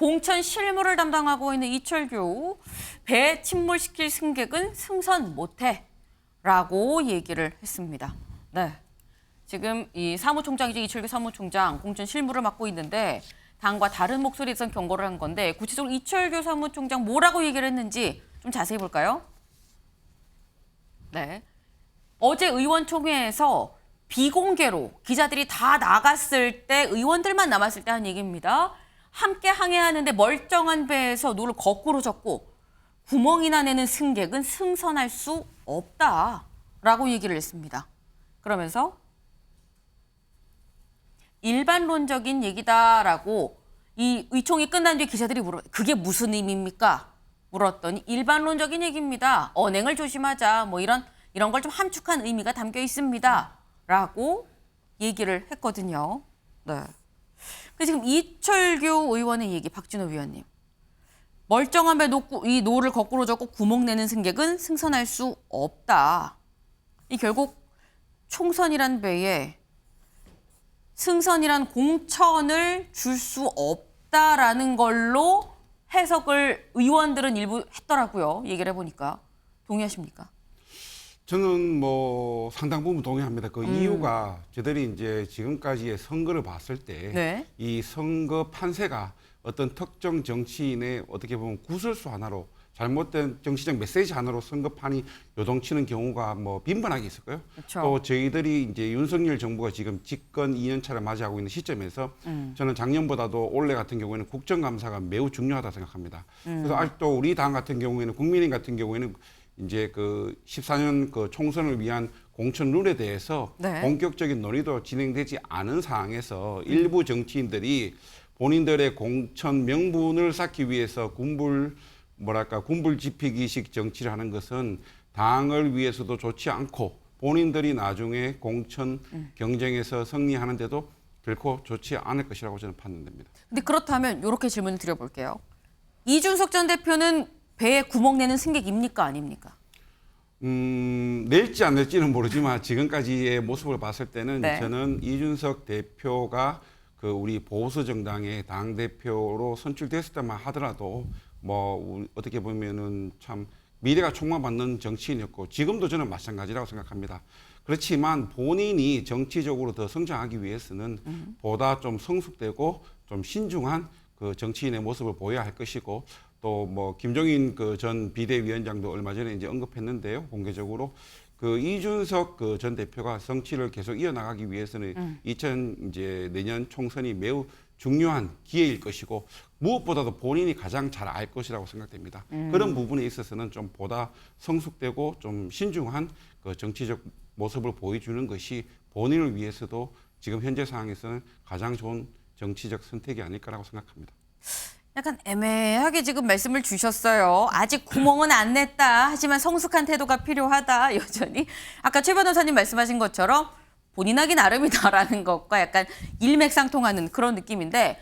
공천 실무를 담당하고 있는 이철규, 배 침몰시킬 승객은 승선 못해라고 얘기를 했습니다. 네, 지금 이 사무총장이죠. 이철규 사무총장 공천 실무를 맡고 있는데 당과 다른 목소리에서 경고를 한 건데 구체적으로 이철규 사무총장 뭐라고 얘기를 했는지 좀 자세히 볼까요? 네, 어제 의원총회에서 비공개로 기자들이 다 나갔을 때 의원들만 남았을 때 한 얘기입니다. 함께 항해하는데 멀쩡한 배에서 노를 거꾸로 젓고 구멍이나 내는 승객은 승선할 수 없다라고 얘기를 했습니다. 그러면서 일반론적인 얘기다라고 이 의총이 끝난 뒤에 기자들이 그게 무슨 의미입니까? 물었더니 일반론적인 얘기입니다. 언행을 조심하자. 뭐 이런 걸 좀 함축한 의미가 담겨 있습니다. 라고 얘기를 했거든요. 네. 지금 이철규 의원의 얘기, 박진호 위원님. 멀쩡한 배 놓고 이 노를 거꾸로 젓고 구멍 내는 승객은 승선할 수 없다. 이 결국 총선이란 배에 승선이란 공천을 줄 수 없다라는 걸로 해석을 의원들은 일부 했더라고요. 얘기를 해보니까. 동의하십니까? 저는 뭐 상당 부분 동의합니다. 그 이유가 저들이 이제 지금까지의 선거를 봤을 때 이 선거 판세가 어떤 특정 정치인의 어떻게 보면 구설수 하나로 잘못된 정치적 메시지 하나로 선거판이 요동치는 경우가 뭐 빈번하게 있었고요. 그렇죠. 또 저희들이 이제 윤석열 정부가 지금 집권 2년차를 맞이하고 있는 시점에서 저는 작년보다도 올해 같은 경우에는 국정감사가 매우 중요하다 생각합니다. 그래서 아직도 우리 당 같은 경우에는 국민의힘 같은 경우에는 이제 그 14년 그 총선을 위한 공천 룰에 대해서 본격적인 논의도 진행되지 않은 상황에서 일부 정치인들이 본인들의 공천 명분을 쌓기 위해서 군불지피기식 정치를 하는 것은 당을 위해서도 좋지 않고 본인들이 나중에 공천 경쟁에서 승리하는데도 결코 좋지 않을 것이라고 저는 판단됩니다. 근데 그렇다면 이렇게 질문을 드려볼게요. 이준석 전 대표는 배에 구멍 내는 승객입니까? 아닙니까? 낼지 안 낼지는 모르지만 지금까지의 모습을 봤을 때는 저는 이준석 대표가 그 우리 보수 정당의 당 대표로 선출됐을 때만 하더라도 뭐 어떻게 보면은 참 미래가 촉망받는 정치인이었고 지금도 저는 마찬가지라고 생각합니다. 그렇지만 본인이 정치적으로 더 성장하기 위해서는 보다 좀 성숙되고 좀 신중한 그 정치인의 모습을 보여야 할 것이고 또 뭐 김종인 그 전 비대위원장도 얼마 전에 이제 언급했는데요. 공개적으로 그 이준석 그 전 대표가 정치를 계속 이어나가기 위해서는 이제 내년 총선이 매우 중요한 기회일 것이고 무엇보다도 본인이 가장 잘 알 것이라고 생각됩니다. 그런 부분에 있어서는 좀 보다 성숙되고 좀 신중한 그 정치적 모습을 보여주는 것이 본인을 위해서도 지금 현재 상황에서는 가장 좋은 정치적 선택이 아닐까라고 생각합니다. 약간 애매하게 지금 말씀을 주셨어요. 아직 구멍은 안 냈다. 하지만 성숙한 태도가 필요하다. 여전히. 아까 최 변호사님 말씀하신 것처럼 본인하기 나름이다라는 것과 약간 일맥상통하는 그런 느낌인데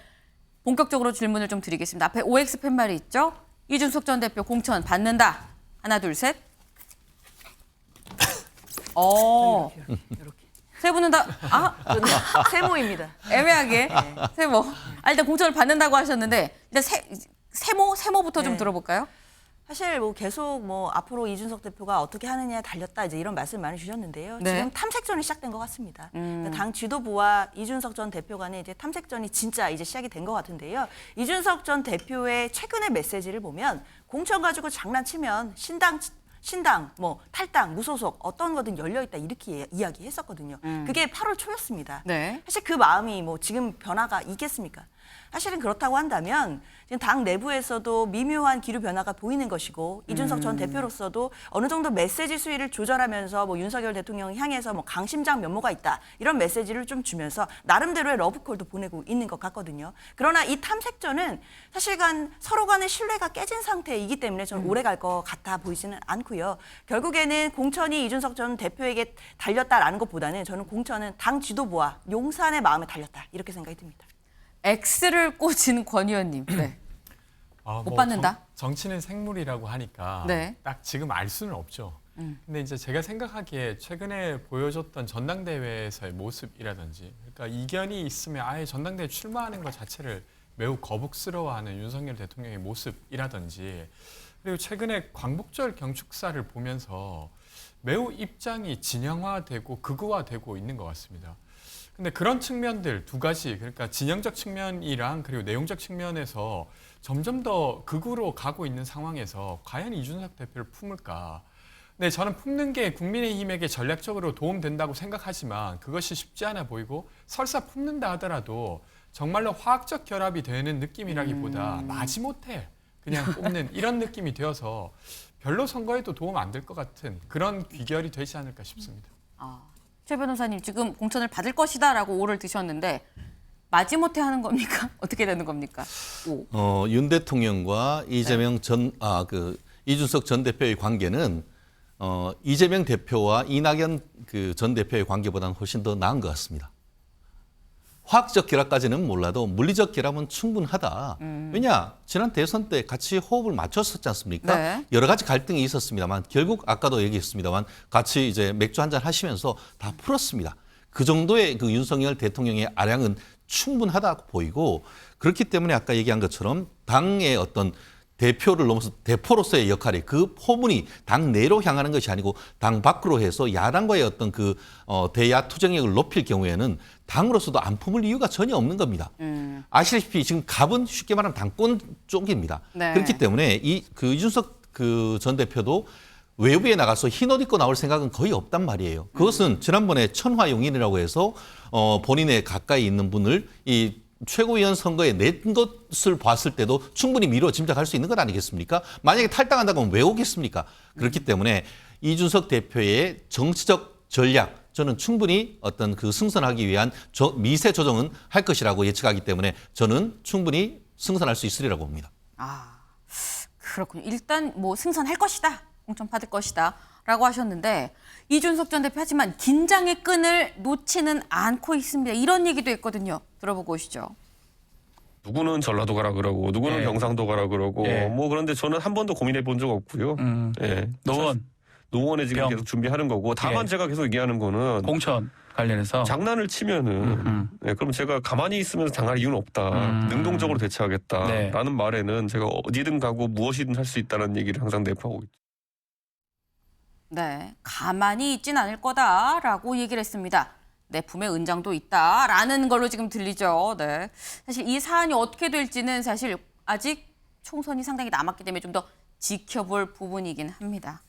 본격적으로 질문을 좀 드리겠습니다. 앞에 OX 팻말이 있죠? 이준석 전 대표 공천 받는다. 하나, 둘, 셋. 세 분은 다 세모입니다. 애매하게 세모. 일단 공천을 받는다고 하셨는데 일단 세모부터 좀 들어볼까요? 사실 뭐 계속 뭐 앞으로 이준석 대표가 어떻게 하느냐에 달렸다 이제 이런 말씀 많이 주셨는데요. 지금 탐색전이 시작된 것 같습니다. 그러니까 당 지도부와 이준석 전 대표 간의 이제 탐색전이 진짜 이제 시작이 된 것 같은데요. 이준석 전 대표의 최근의 메시지를 보면 공천 가지고 장난치면 신당, 뭐 탈당, 무소속 어떤 거든 열려 있다 이렇게 이야기했었거든요. 그게 8월 초였습니다. 사실 그 마음이 뭐 지금 변화가 있겠습니까? 사실은 그렇다고 한다면 지금 당 내부에서도 미묘한 기류 변화가 보이는 것이고 이준석 전 대표로서도 어느 정도 메시지 수위를 조절하면서 뭐 윤석열 대통령 향해서 뭐 강심장 면모가 있다 이런 메시지를 좀 주면서 나름대로의 러브콜도 보내고 있는 것 같거든요. 그러나 이 탐색전은 사실간 서로 간의 신뢰가 깨진 상태이기 때문에 저는 오래 갈 것 같아 보이지는 않고요. 결국에는 공천이 이준석 전 대표에게 달렸다라는 것보다는 저는 공천은 당 지도부와 용산의 마음에 달렸다 이렇게 생각이 듭니다. X를 꽂은 권 의원님. 못 받는다? 정치는 생물이라고 하니까 딱 지금 알 수는 없죠. 근데 이제 제가 생각하기에 최근에 보여줬던 전당대회에서의 모습이라든지 그러니까 이견이 있으면 아예 전당대회 출마하는 것 자체를 매우 거북스러워하는 윤석열 대통령의 모습이라든지 그리고 최근에 광복절 경축사를 보면서 매우 입장이 진영화되고 극우화되고 있는 것 같습니다. 근데 그런 측면들 두 가지, 그러니까 진영적 측면이랑 그리고 내용적 측면에서 점점 더 극우로 가고 있는 상황에서 과연 이준석 대표를 품을까? 네, 저는 품는 게 국민의힘에게 전략적으로 도움된다고 생각하지만 그것이 쉽지 않아 보이고 설사 품는다 하더라도 정말로 화학적 결합이 되는 느낌이라기보다 마지못해 그냥 뽑는 이런 느낌이 되어서 별로 선거에도 도움 안 될 것 같은 그런 귀결이 되지 않을까 싶습니다. 최 변호사님 지금 공천을 받을 것이다라고 오를 드셨는데 마지못해 하는 겁니까? 어떻게 되는 겁니까? 오. 윤 대통령과 이준석 전 대표의 관계는 이재명 대표와 이낙연 전 대표의 관계보다는 훨씬 더 나은 것 같습니다. 화학적 결합까지는 몰라도 물리적 결합은 충분하다. 왜냐? 지난 대선 때 같이 호흡을 맞췄었지 않습니까? 네. 여러 가지 갈등이 있었습니다만 결국 아까도 얘기했습니다만 같이 이제 맥주 한잔 하시면서 다 풀었습니다. 그 정도의 그 윤석열 대통령의 아량은 충분하다고 보이고 그렇기 때문에 아까 얘기한 것처럼 당의 어떤 대표를 넘어서 대표로서의 역할이 그 포문이 당 내로 향하는 것이 아니고 당 밖으로 해서 야당과의 어떤 대야 투쟁력을 높일 경우에는 당으로서도 안 품을 이유가 전혀 없는 겁니다. 아시다시피 지금 갑은 쉽게 말하면 당권 쪽입니다. 네. 그렇기 때문에 이준석 전 대표도 외부에 나가서 흰옷 입고 나올 생각은 거의 없단 말이에요. 그것은 지난번에 천화용인이라고 해서 본인의 가까이 있는 분을 이 최고위원 선거에 낸 것을 봤을 때도 충분히 미뤄 짐작할 수 있는 것 아니겠습니까? 만약에 탈당한다고 하면 왜 오겠습니까? 그렇기 때문에 이준석 대표의 정치적 전략, 저는 충분히 어떤 승선하기 위한 미세 조정은 할 것이라고 예측하기 때문에 저는 충분히 승선할 수 있으리라고 봅니다. 그렇군요. 일단 뭐 승선할 것이다. 공천 받을 것이다. 라고 하셨는데 이준석 전 대표 하지만 긴장의 끈을 놓지는 않고 있습니다. 이런 얘기도 했거든요. 들어보고 오시죠. 누구는 전라도 가라 그러고 누구는 예. 경상도 가라 그러고 예. 뭐 그런데 저는 한 번도 고민해 본 적 없고요. 예. 노원에 지금 병. 계속 준비하는 거고 다만 예. 제가 계속 얘기하는 거는 공천 관련해서 장난을 치면은 예, 그럼 제가 가만히 있으면서 당할 이유는 없다. 능동적으로 대처하겠다라는 네. 말에는 제가 어디든 가고 무엇이든 할 수 있다는 얘기를 항상 내포하고 있죠. 네, 가만히 있진 않을 거다라고 얘기를 했습니다. 내 품에 은장도 있다라는 걸로 지금 들리죠. 네, 사실 이 사안이 어떻게 될지는 사실 아직 총선이 상당히 남았기 때문에 좀 더 지켜볼 부분이긴 합니다.